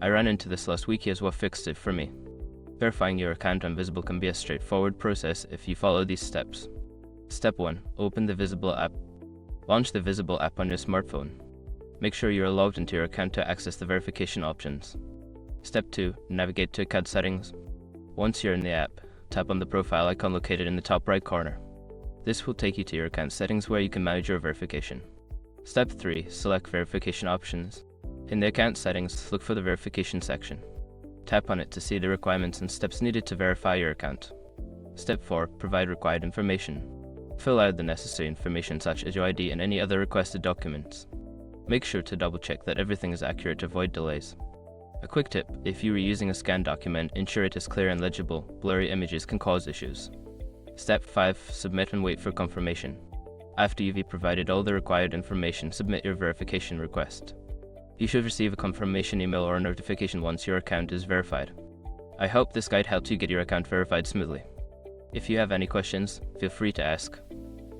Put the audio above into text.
I ran into this last week. Here's what fixed it for me. Verifying your account on Visible can be a straightforward process if you follow these steps. Step 1. Open the Visible app. Launch the Visible app on your smartphone. Make sure you are logged into your account to access the verification options. Step 2. Navigate to account settings. Once you're in the app, tap on the profile icon located in the top right corner. This will take you to your account settings where you can manage your verification. Step 3. Select verification options. In the account settings, look for the verification section. Tap on it to see the requirements and steps needed to verify your account. Step 4. Provide required information. Fill out the necessary information such as your ID and any other requested documents. Make sure to double check that everything is accurate to avoid delays. A quick tip: if you are using a scanned document, ensure it is clear and legible. Blurry images can cause issues. Step 5. Submit and wait for confirmation. After you've provided all the required information, submit your verification request. You should receive a confirmation email or a notification once your account is verified. I hope this guide helped you get your account verified smoothly. If you have any questions, feel free to ask.